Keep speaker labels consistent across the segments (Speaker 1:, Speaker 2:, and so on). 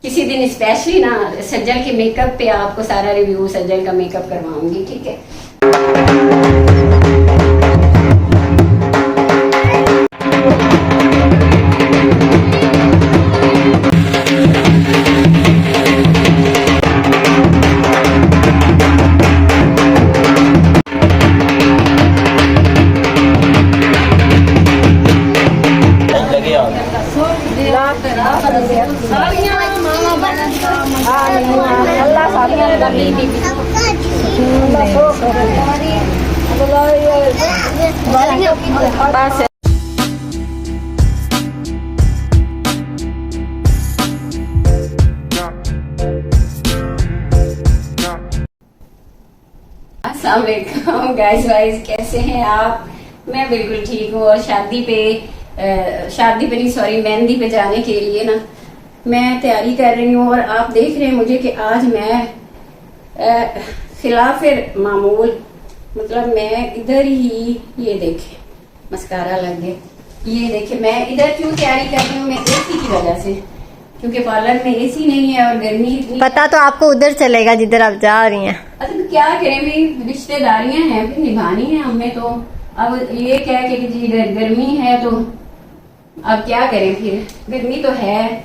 Speaker 1: किसी दिन स्पेशली ना सज्जल के मेकअप पे आपको सारा रिव्यू सज्जल का मेकअप करवाऊंगी, ठीक है। अस्सलाम वालेकुम गाइस वाइज, कैसे हैं आप? मैं बिल्कुल ठीक हूँ। और शादी पे नहीं सॉरी मेहंदी पे जाने के लिए ना मैं तैयारी कर रही हूँ। और आप देख रहे हैं मुझे कि आज मैं खिलाफ मामूल मतलब मैं इधर ही, ये देखे मस्कारा लग गया, ये देखे मैं इधर क्यों तैयारी कर रही हूँ, मैं एसी की वजह से, क्योंकि पार्लर में एसी नहीं है और गर्मी इतनी।
Speaker 2: पता तो आपको उधर चलेगा जिधर आप जा रही हैं।
Speaker 1: अच्छा तो क्या करें, मेरी रिश्तेदारियां हैं फिर निभानी है हमें। तो अब ये कह के कि जी गर्मी है तो अब क्या करें, फिर गर्मी तो है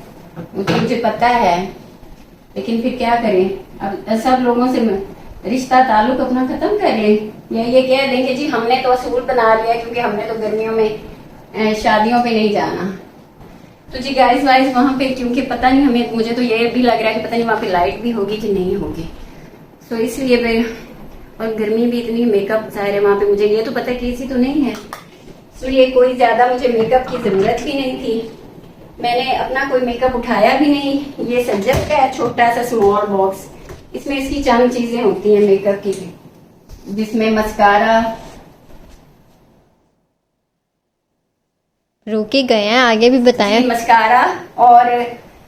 Speaker 1: मुझे पता है, लेकिन फिर क्या करें। अब सब लोगों से रिश्ता ताल्लुक अपना खत्म करें या ये कह दें कि जी हमने तो असूल बना लिया क्योंकि हमने तो गर्मियों में शादियों पे नहीं जाना। तो जी गाइस वाइज वहां पे क्योंकि पता नहीं हमें, मुझे तो ये भी लग रहा है कि पता नहीं वहां पे लाइट भी होगी कि नहीं होगी, तो इसलिए फिर, और गर्मी भी इतनी, मेकअप जाहिर है वहां पे मुझे ये तो पता है कि एसी तो नहीं है, तो ये कोई ज्यादा मुझे मेकअप की जरूरत भी नहीं थी। मैंने अपना कोई मेकअप उठाया भी नहीं। ये सज्जल का है छोटा सा स्मॉल बॉक्स, इसमें इसकी चंद चीजें होती हैं मेकअप की, जिसमें मस्कारा।
Speaker 2: रुकी गए हैं, आगे भी बताएं।
Speaker 1: मस्कारा, और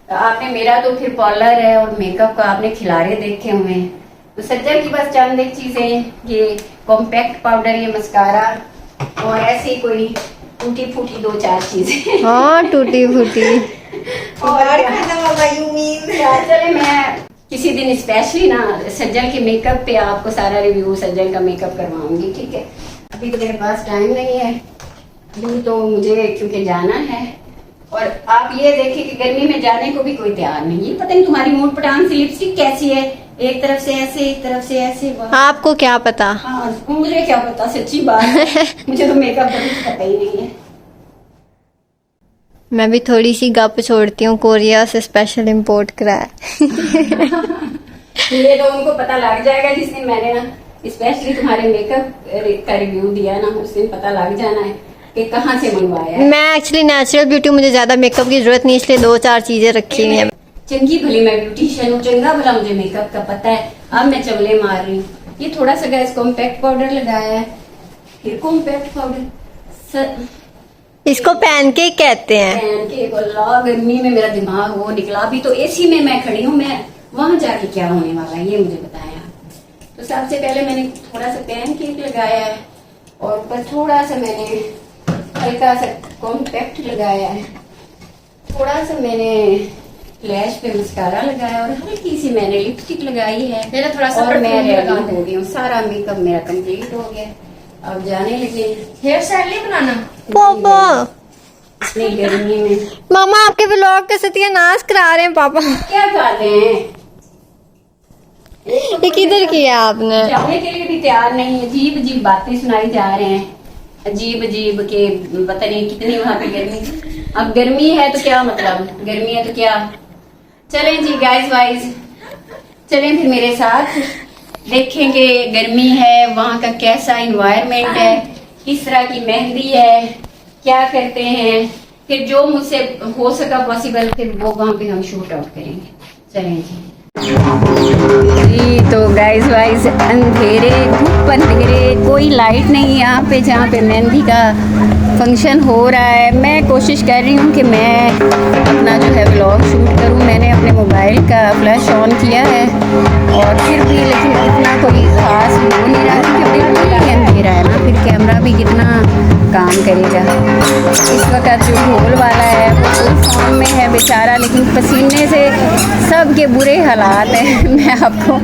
Speaker 1: आपने मेरा तो फिर पार्लर है और मेकअप का आपने खिलारे देखे हुए हैं, तो सज्जल की बस चंद एक चीजें, ये कॉम्पैक्ट पाउडर, ये मस्कारा, और ऐसी कोई टूटी फूटी दो चार चीजें।
Speaker 2: हाँ टूटी फूटी।
Speaker 1: और चले मैं किसी दिन स्पेशली ना सज्जल के मेकअप पे आपको सारा रिव्यू सज्जल का मेकअप करवाऊंगी, ठीक है। अभी तो मेरे पास टाइम नहीं है, अभी तो मुझे क्योंकि जाना है। और आप ये देखिए कि गर्मी में जाने को भी कोई तैयार नहीं है। पता नहीं तुम्हारी मूड पटांग सी लिपस्टिक कैसी है, एक तरफ से ऐसे एक तरफ से ऐसे।
Speaker 2: आपको क्या पता?
Speaker 1: हाँ मुझे क्या पता, सच्ची बात है। मुझे तो मेकअप का कुछ पता ही नहीं है।
Speaker 2: मैं भी थोड़ी सी गप छोड़ती हूँ, कोरिया से स्पेशल इंपोर्ट करा है।
Speaker 1: ये तो उनको पता लग जाएगा जिस दिन मैंने ना स्पेशली तुम्हारे मेकअप का रिव्यू दिया ना, उस दिन पता लग जाना है कि कहाँ से मंगवाया है।
Speaker 2: मैं एक्चुअली नेचुरल ब्यूटी, मुझे ज्यादा मेकअप की जरूरत नहीं, इसलिए दो चार चीजें रखी हुई हैं।
Speaker 1: चंगी भली मैं ब्यूटिशियन हूँ, चंगा भला मुझे मेकअप का पता है। अब मैं चवले मार रही हूँ। ये थोड़ा सा गैस कॉम्पैक्ट पाउडर लगाया है, फिर कॉम्पैक्ट पाउडर,
Speaker 2: इसको पैनकेक कहते हैं।
Speaker 1: पैनकेक। अल्लाह गर्मी में मेरा दिमाग वो निकला। अभी तो एसी में मैं खड़ी हूँ, मैं वहां जाके क्या होने वाला है ये मुझे बताया। तो सबसे पहले मैंने थोड़ा सा पैनकेक लगाया है और ऊपर थोड़ा सा मैंने हल्का सा कॉम्पैक्ट लगाया है, थोड़ा सा मैंने फ्लैश पे मस्कारा लगाया और हल्की सी मैंने लिपस्टिक लगाई है। मेरा थोड़ा सा और मैं रेडी हो गई हूँ, सारा मेकअप मेरा कंप्लीट हो गया। अब जाने लगे।
Speaker 3: हेयर स्टाइल नहीं बनाना
Speaker 2: पापा।
Speaker 1: इतनी गर्मी में
Speaker 2: मामा आपके व्लॉग के सत्यानाश करा रहे हैं पापा।
Speaker 1: क्या कर रहे हैं?
Speaker 2: ये किधर किया आपने?
Speaker 1: जाने के लिए भी तैयार नहीं, अजीब अजीब बातें सुनाई जा रहे हैं, अजीब अजीब के पता नहीं कितनी वहां पे गर्मी। अब गर्मी है तो क्या मतलब, गर्मी है तो क्या। चलें जी गाइस वाइज, चलें फिर मेरे साथ देखेंगे गर्मी है वहाँ का कैसा इन्वायरमेंट है, किस तरह की मेहंदी है, क्या करते हैं, फिर जो मुझसे हो सका पॉसिबल फिर वो वहाँ पे हम शूट आउट करेंगे। चलें जी। जी तो गाइस वाइज अंधेरे, धूप अंधेरे, कोई लाइट नहीं यहाँ पे जहाँ पे मेहंदी का फंक्शन हो रहा है। मैं कोशिश कर रही हूँ कि मैं अपना जो है व्लॉग शूट करूँ। मैंने अपने मोबाइल का फ्लैश ऑन किया है और फिर भी लेकिन इतना कोई ख़ास हो नहीं रहा क्योंकि बिल्कुल ही अंधेरा है ना, फिर कैमरा भी कितना काम करेगा। इस वक्त जो ढोल वाला है वो फुल फॉर्म में है बेचारा, लेकिन पसीने से सब के बुरे हालात हैं, मैं आपको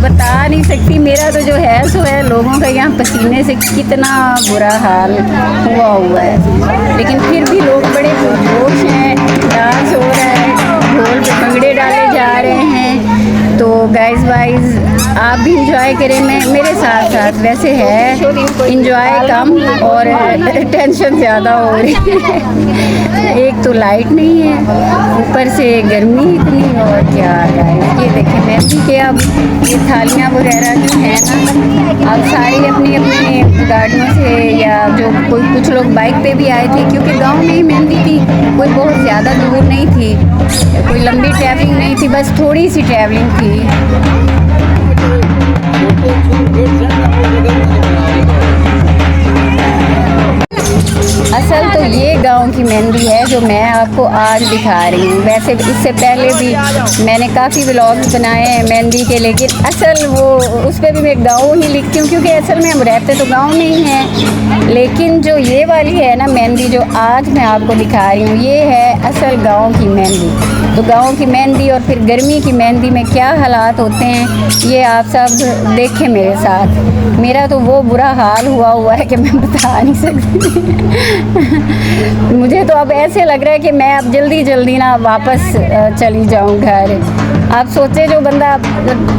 Speaker 1: बता नहीं सकती। मेरा तो जो है सो है, लोगों का यहाँ पसीने से कितना बुरा हाल हुआ है, लेकिन फिर भी लोग बड़े पुरजोश हैं, डांस हो रहा है, ढोल पे भंगड़े डाले जा रहे हैं। तो गाइस वाइज आप भी इंजॉय करें, मैं मेरे साथ साथ। वैसे है इंजॉय कम और टेंशन ज़्यादा हो रही है। एक तो लाइट नहीं है, ऊपर से गर्मी इतनी, और क्या गाइस ये देखें मेहंदी के अब ये थालियाँ वगैरह जो है ना, अब सारी अपनी अपनी गाड़ियों से, या जो कुछ लोग बाइक पे भी आए थे, क्योंकि गांव में ही मेहंदी थी, कोई बहुत ज़्यादा दूर नहीं थी, कोई लंबी ट्रैवलिंग नहीं थी, बस थोड़ी सी ट्रैवलिंग थी। असल तो ये गांव की मेहंदी है जो मैं आपको आज दिखा रही हूँ। वैसे इससे पहले भी मैंने काफ़ी व्लॉग्स बनाए हैं मेहंदी के, लेकिन असल वो उस पर भी मैं गाँव ही लिखती हूँ, क्योंकि असल में हम रहते तो गाँव में ही हैं। लेकिन जो ये वाली है ना मेहंदी जो आज मैं आपको दिखा रही हूँ, ये है असल गाँव की मेहंदी। तो गाँव की मेहंदी और फिर गर्मी की मेहंदी में क्या हालात होते हैं, ये आप सब देखें मेरे साथ। मेरा तो वो बुरा हाल हुआ है कि मैं बता नहीं सकती। मुझे तो अब ऐसे लग रहा है कि मैं अब जल्दी ना वापस चली जाऊं घर। आप सोचे जो बंदा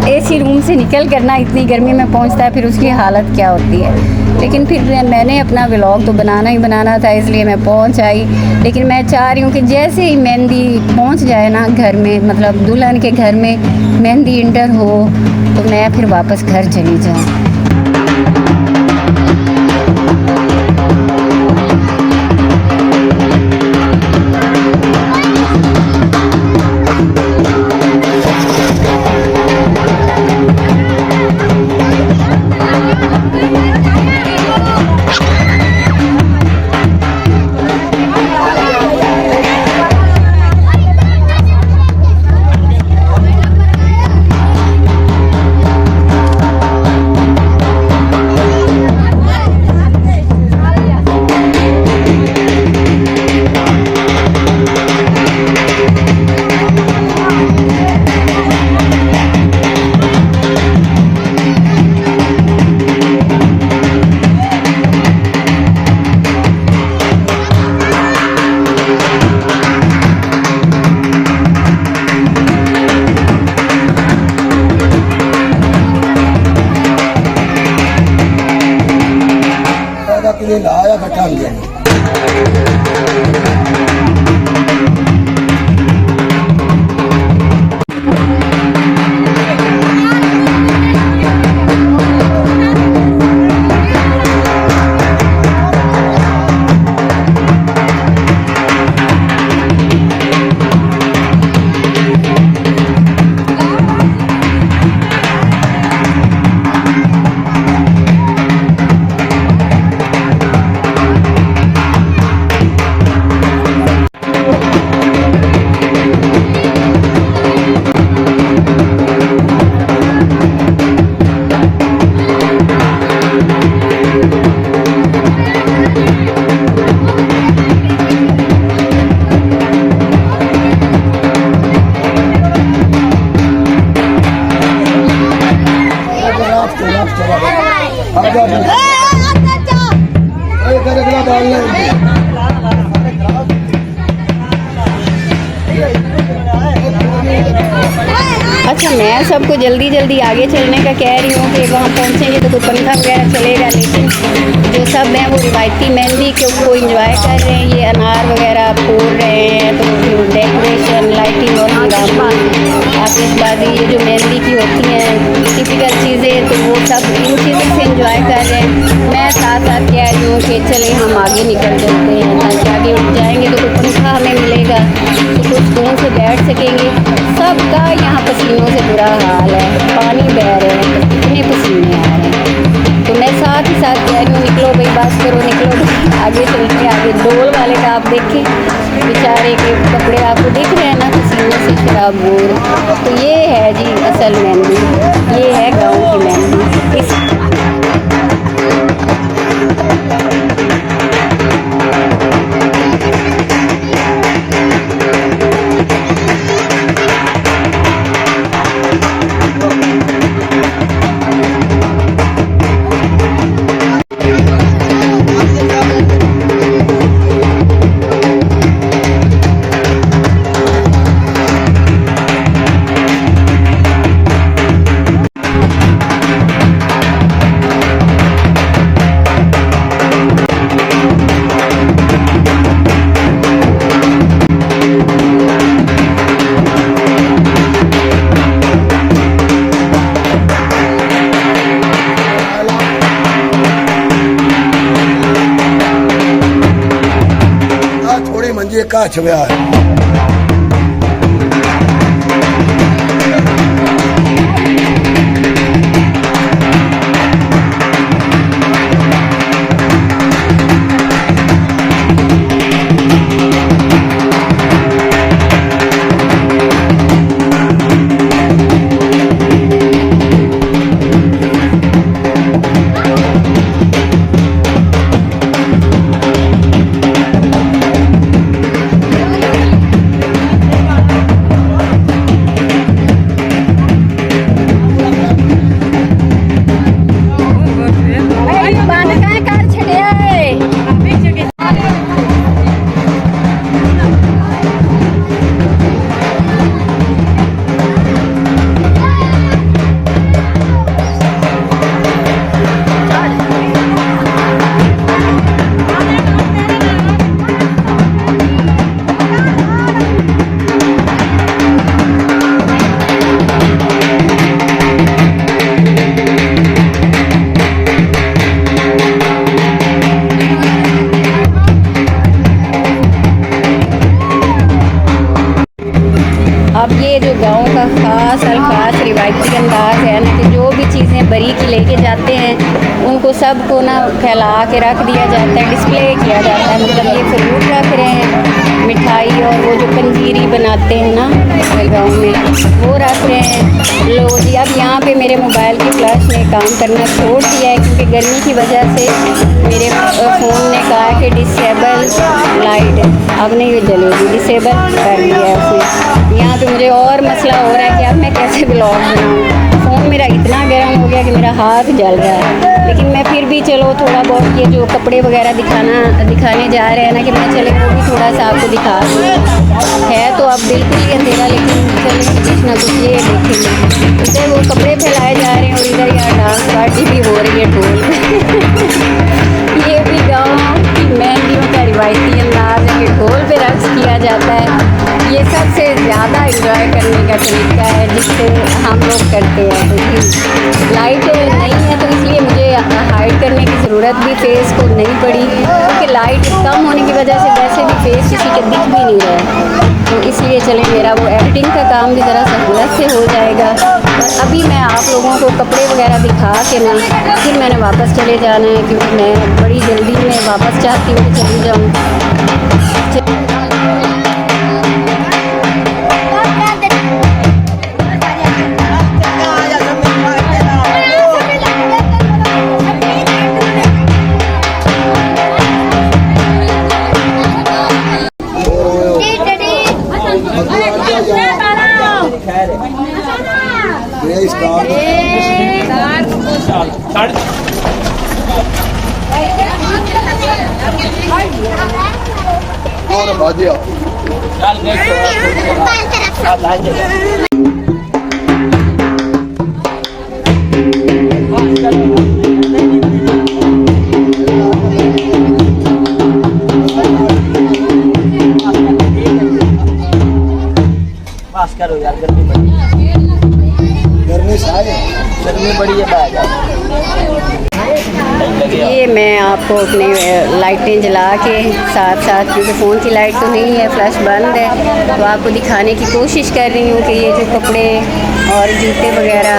Speaker 1: एसी रूम से निकल कर ना इतनी गर्मी में पहुंचता है, फिर उसकी हालत क्या होती है। लेकिन फिर मैंने अपना व्लॉग तो बनाना ही बनाना था, इसलिए मैं पहुंच आई। लेकिन मैं चाह रही हूँ कि जैसे ही मेहंदी पहुंच जाए ना घर में, मतलब दुल्हन के घर में मेहंदी इंटर हो, तो मैं फिर वापस घर चली जाऊँ।
Speaker 3: लाया इकट्ठा हो गया।
Speaker 1: अच्छा, मैं सबको जल्दी आगे चलने का कह रही हूँ कि वहाँ पहुँचेंगे तो कोई पंखा वगैरह चलेगा, लेकिन जो सब हैं वो रिवायती मेहंदी को इंजॉय कर रहे हैं। ये अनार वगैरह फोड़ रहे हैं, तो डेकोरेशन, लाइटिंग और हंगामा, आतिशबाजी, ये जो मेहंदी की होती हैं टिपिकल चीज़ें, तो वो सब इन चीज़ों से इंजॉय कर रहे हैं। मैं साथ साथ कह रही हूँ कि चले हम आगे निकल चलते हैं, ताकि आगे उठ जाएंगे तो कोई पंखा हमें मिलेगा, तो कुछ सुकून से बैठ सकेंगे। सबका यहाँ पसीनों से बुरा हाल है, पानी बह रहे हैं, इतने पसीने आ रहे हैं। तो मैं साथ ही साथ कह रही हूँ निकलो भाई, बस करो, निकलो आगे चलते हैं। आगे डोल वाले का आप देखें, बेचारे के कपड़े आपको दिख रहे हैं ना, पसीने से शराबूर। तो ये है जी असल मेहंदी, ये है गाँव की मेहंदी। इस
Speaker 3: बड़ा अच्छा ब्याह है।
Speaker 1: अब ये जो गांव का खास अल्फाज रिवायती अंदाज है ना कि जो भी चीज़ें बरी की लेके जाते हैं उनको सबको ना फैला के रख दिया जाता है, डिस्प्ले किया जाता है। मतलब ये फ्रूट रख रहे हैं, मिठाई और वो जो पंजीरी बनाते हैं ना गाँव में वो रख रहे हैं। लो जी, अब यहाँ पे मेरे मोबाइल की फ्लैश ने काम करना छोड़ दिया है क्योंकि गर्मी की वजह से मेरे फ़ोन ने कहा कि डिसेबल लाइट, अब नहीं जलेगी, डिसेबल कर दिया है उसने। यहाँ पे मुझे और मसला हो रहा है कि अब मैं कैसे ब्लॉग बनाऊँ। फ़ोन मेरा इतना गर्म हो गया कि मेरा हाथ जल रहा है, लेकिन मैं फिर भी चलो थोड़ा बहुत ये जो कपड़े वगैरह दिखाने जा रहे हैं ना कि मैं चले वो भी थोड़ा सा आपको दिखा दूँ। है तो अब बिल्कुल ही अंधेरा, लेकिन चले कुछ ना कुछ ये देखेंगे। इधर वो कपड़े फैलाए जा रहे हैं और इधर यहाँ डांस पार्टी भी हो रही है ढोल ये भी गाँव की मेहंदियों का रिवायती अंदाज है कि ढोल पे रक्स किया जाता है। ये सबसे ज़्यादा इंजॉय करने का तरीका है जिससे हम लोग करते हैं। क्योंकि लाइट नहीं है तो इसलिए मुझे हाइड करने की ज़रूरत भी फेस को नहीं पड़ी, क्योंकि लाइट कम होने की वजह से वैसे भी फेस किसी के दिख भी नहीं रहा है। तो इसलिए चले मेरा वो एडिटिंग का काम भी ज़रा सहूलत से हो जाएगा। और अभी मैं आप लोगों को कपड़े वगैरह दिखा के ना फिर मैंने वापस चले जाना है, क्योंकि मैं बड़ी जल्दी में वापस चाहती हूँ कि चली जाऊँ।
Speaker 3: और भाजिया
Speaker 4: पास करो यार, गर्मी बड़ी बड़ी है।
Speaker 1: ये मैं आपको अपने लाइटें जला के साथ साथ, क्योंकि फ़ोन की लाइट तो नहीं है, फ्लैश बंद है, तो आपको दिखाने की कोशिश कर रही हूँ कि ये जो कपड़े और जूते वगैरह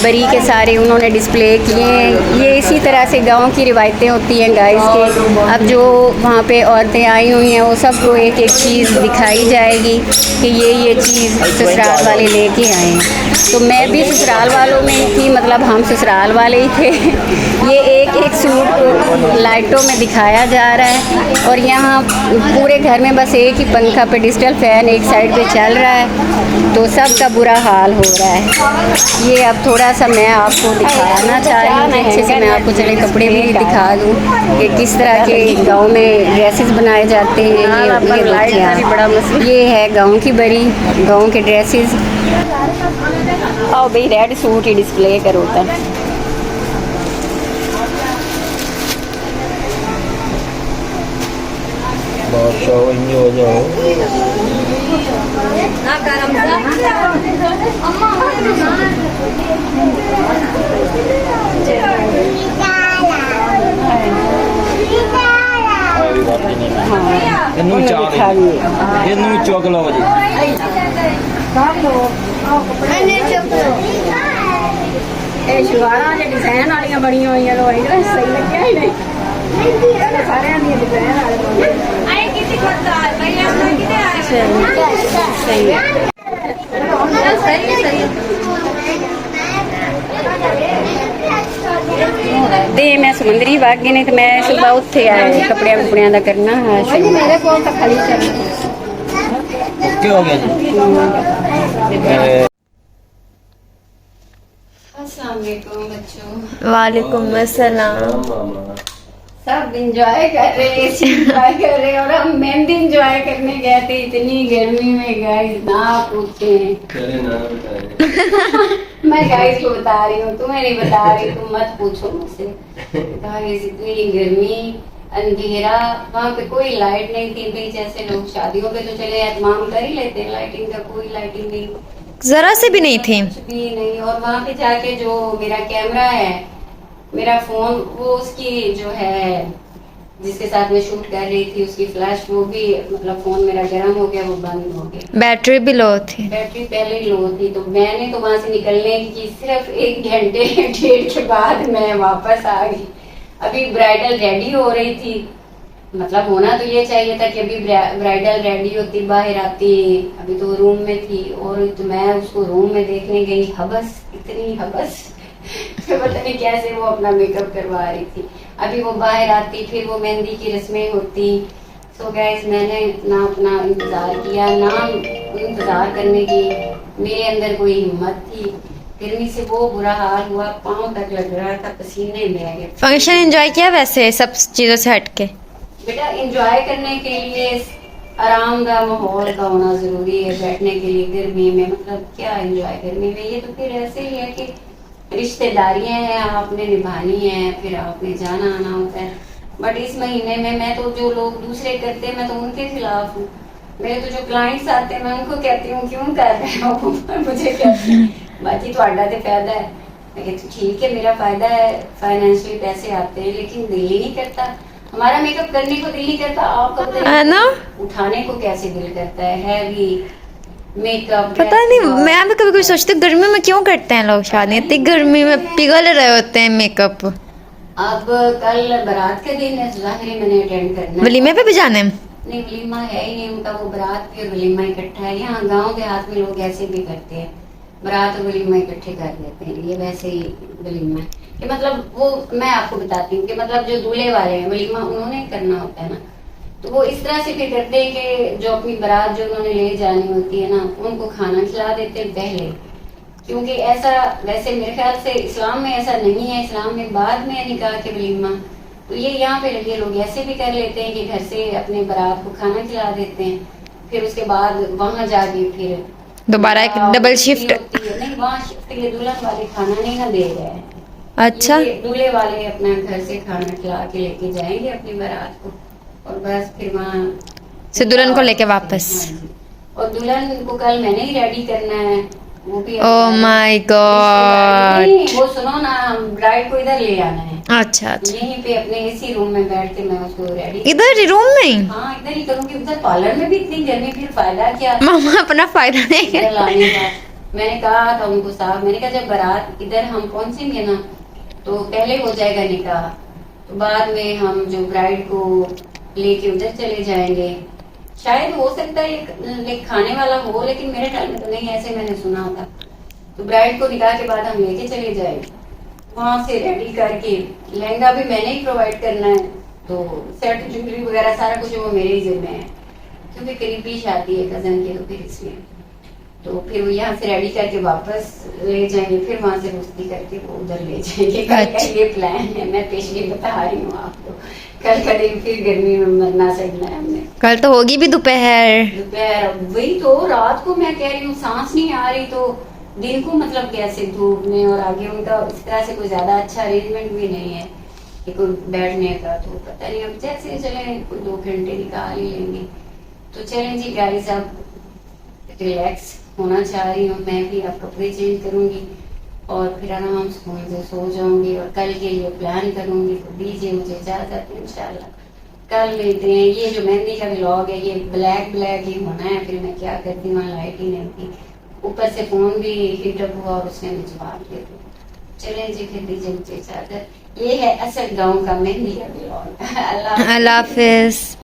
Speaker 1: बरी के सारे उन्होंने डिस्प्ले किए हैं। ये इसी तरह से गांव की रिवायतें होती हैं गाइस के। अब जो वहाँ पे औरतें आई हुई हैं वो सबको एक एक चीज़ दिखाई जाएगी कि ये चीज़ ससुराल वाले लेके आए हैं। तो मैं भी ससुराल वालों में ही थी, मतलब हम ससुराल वाले ही थे। ये एक एक सूट को लाइटों में दिखाया जा रहा है और यहाँ पूरे घर में बस एक ही पंखा पे डिजिटल फ़ैन एक साइड पे चल रहा है, तो सबका बुरा हाल हो रहा है। ये अब थोड़ा सा मैं आपको दिखाना चाह रही हूँ, अच्छे से मैं आपको चले कपड़े भी दिखा दूँ कि किस तरह के गांव में ड्रेसेस बनाए जाते हैं। ये है गांव की बरी, गांव के ड्रेसेस। आओ भाई, रेड सूट ही डिस्प्ले करो था।
Speaker 4: हो जाओ ਇਹਨੂੰ ਵੀ ਚਾਹ ਦੇ ਇਹਨੂੰ ਵੀ ਚੁੱਕ ਲਓ ਜੀ
Speaker 1: ਇਹ ਸ਼ੁਆਰਾਂ ਦੇ ਡਿਜ਼ਾਈਨ ਵਾਲੀਆਂ ਬਣੀਆਂ ਹੋਈਆਂ ਲੋਈ ਨਾ ਸਹੀ ਲੱਗਿਆ ਹੀ ਨਹੀਂ ਸਾਰਿਆਂ ਦੀ ਡਿਜ਼ਾਈਨ ਵਾਲੇ ਆਏ ਕਿਤੇ ਖੜਦਾ ਪਹਿਲਾਂ ਕਿਤੇ ਆਏ ਸਹੀ ਹੈ ਤੇ ਮੈਂ ਸਮੁੰਦਰੀ ਬਾਗ ਨੇ ਤੇ ਮੈਂ ਸੁਬਾ ਉੱਥੇ ਆਇਆ ਕੱਪੜਿਆਂ ਦਾ ਕਰਨਾ ਹੈ ਮੇਰੇ ਕੋਲ ਤਾਂ ਖਾਲੀ ਚੱਲਣਾ
Speaker 4: ਓਕੇ ਹੋ ਗਿਆ ਜੀ
Speaker 1: अस्सलाम वालेकुम बच्चों
Speaker 2: वालेकुम अस्सलाम।
Speaker 1: सब एंजॉय कर रहे हैं एंजॉय कर रहे हैं और हम मेहंदी एंजॉय करने गए थे इतनी गर्मी में गाइस ना पूछे मैं गाइस को बता रही हूँ तुम्हें नहीं बता रही तुम मत पूछो मुझसे गाइस इतनी गर्मी अंधेरा वहाँ पे कोई लाइट नहीं थी भाई जैसे लोग शादियों पे तो चले एहतमाम कर ही लेते हैं लाइटिंग का कोई लाइटिंग नहीं
Speaker 2: जरा से भी नहीं थी
Speaker 1: कुछ भी नहीं और वहाँ पे जाके जो मेरा कैमरा है मेरा फोन वो उसकी जो है जिसके साथ मैं शूट कर रही थी उसकी फ्लैश वो भी मतलब फोन मेरा गर्म हो गया वो बंद हो गया
Speaker 2: बैटरी भी लो थी
Speaker 1: बैटरी पहले ही लो थी तो मैंने तो वहाँ से निकलने की सिर्फ 1 घंटे 1.5 के बाद मैं वापस आ गई अभी ब्राइडल रेडी हो रही थी मतलब होना तो ये चाहिए था कि अभी ब्राइडल रेडी होती बाहर आती अभी तो रूम में थी और तो मैं उसको रूम में देखने गई हबस इतनी हबस पता नहीं कैसे वो अपना मेकअप करवा रही थी अभी वो बाहर आती फिर वो मेहंदी की रस्में होती सो गाइस मैंने ना अपना इंतजार किया ना इंतजार करने की मेरे अंदर कोई हिम्मत थी गर्मी से वो बुरा हाल हुआ पाँव तक लग रहा था पसीने में आ गए
Speaker 2: फंक्शन एंजॉय किया वैसे सब चीजों से हटके
Speaker 1: बेटा एंजॉय करने के लिए आराम का माहौल का होना जरूरी है बैठने के लिए गर्मी में मतलब क्या एंजॉय गर्मी में ये तो फिर ऐसे ही है कि रिश्तेदारियां हैं आपने निभानी है फिर आपने जाना आना होता है बट इस महीने में मैं तो जो लोग दूसरे करते हैं मैं तो उनके खिलाफ हूँ मेरे तो जो क्लाइंट्स आते हैं मैं उनको कहती हूँ क्यों कर रहे हो मुझे कहती हैं बाकी ਤੁਹਾਡਾ ਤੇ फायदा है मैं ठीक है मेरा फायदा है फाइनेंशियली पैसे आते हैं लेकिन दिल ही नहीं करता हमारा मेकअप करने को दिल नहीं करता आपका
Speaker 2: है ना
Speaker 1: उठाने को कैसे दिल करता है भी मेकअप
Speaker 2: पता नहीं मैं भी कभी कभी सोचती हूँ गर्मी में क्यों करते हैं लोग शादी इतनी गर्मी में पिघल रहे होते हैं मेकअप
Speaker 1: अब कल बारात का दिन है ज़ाहिर मैंने अटेंड करना है
Speaker 2: वलीमे पे भी जाने हैं
Speaker 1: नहीं वलीमा है ही नहीं उनका वो बारात भी और वलीमा इकट्ठा है यहाँ गांव देहात में लोग ऐसे भी करते हैं बारात और वलीमा इकट्ठे कर देते हैं ये वैसे ही वलीमा है कि मतलब वो मैं आपको बताती हूँ कि मतलब जो दूल्हे वाले हैं वलीमा उन्होंने करना होता है ना तो वो इस तरह से फिर करते हैं कि जो अपनी बारात जो उन्होंने ले जानी होती है ना उनको खाना खिला देते हैं पहले क्योंकि ऐसा वैसे मेरे ख्याल से इस्लाम में ऐसा नहीं है इस्लाम में बाद में निकाह के वलीमा तो ये यहाँ पे लगे लोग ऐसे भी कर लेते हैं कि घर से अपने बारात को खाना खिला देते हैं फिर उसके बाद वहाँ जाके फिर
Speaker 2: दोबारा एक डबल शिफ्ट
Speaker 1: नहीं वहाँ शिफ्ट ये दुल्हन वाले खाना नहीं ना दे रहे हैं
Speaker 2: अच्छा
Speaker 1: ये दूल्हे वाले अपना घर से खाना खिला के लेके जाएंगे अपनी बारात को और बस फिर वहाँ
Speaker 2: से दुल्हन को लेके वापस
Speaker 1: हाँ जी। और दुल्हन को कल मैंने ही रेडी करना है वो भी
Speaker 2: ओह माय गॉड
Speaker 1: नहीं, वो सुनो ना ब्राइड को इधर ले आना है
Speaker 2: अच्छा अच्छा
Speaker 1: यहीं पे अपने इसी रूम में बैठ के मैं उसको रेडी
Speaker 2: इधर ही रूम में ही
Speaker 1: हाँ इधर ही करूँगी उधर पार्लर में भी इतनी गर्मी फिर फायदा क्या
Speaker 2: मामा अपना फायदा नहीं
Speaker 1: इधर लाने का मैंने कहा था उनको साहब मैंने कहा जब बारात इधर हम पहुंचेंगे ना तो पहले हो जाएगा निकाह तो बाद में हम जो ब्राइड को लेके उधर चले जाएंगे शायद हो सकता है एक खाने वाला हो लेकिन मेरे ख्याल में तो नहीं ऐसे मैंने सुना था तो ब्राइड को निकाह के बाद हम लेके चले जाएंगे वहां से रेडी करके लहंगा भी मैंने ही प्रोवाइड करना है तो सेट ज्वेलरी वगैरह सारा कुछ वो मेरे ही जिम्मे है क्योंकि करीबी शादी है कजन की तो फिर इसलिए तो फिर वो यहाँ से रेडी करके वापस ले जाएंगे फिर वहां से रुस्ती करके वो उधर ले जाएंगे कल का ये प्लान है मैं पेशगी बता रही हूँ आपको कल का दिन फिर गर्मी में मरना सड़ना है हमने
Speaker 2: कल तो होगी भी दोपहर
Speaker 1: दोपहर वही तो रात को मैं कह रही हूँ सांस नहीं आ रही तो दिन को मतलब कैसे धूप में और आगे उनका इस तरह से कोई ज्यादा अच्छा अरेंजमेंट भी नहीं है कि कोई बैठने का तो पता नहीं अब जैसे चले कोई 2 घंटे निकाल ही लेंगे तो चलें जी गाइस अब रिलैक्स होना चाह रही हूँ मैं भी अब कपड़े चेंज करूंगी और फिर आराम से सो जाऊंगी और कल के लिए प्लान करूंगी तो दीजिए मुझे इजाजत इंशाल्लाह कर लेते हैं। ये जो मेहंदी का व्लॉग है ये ब्लैक ब्लैक ही होना है, फिर मैं क्या करती हूँ, लाइट ही नहीं थी, ऊपर से फोन भी हीटअप हुआ और उसने भी जवाब दे दिया। चलें जी फिर दीजिए मुझे चादर। ये है असल गाँव का मेहंदी का व्लॉग। अल्लाह
Speaker 2: अल्लाह हाफिज।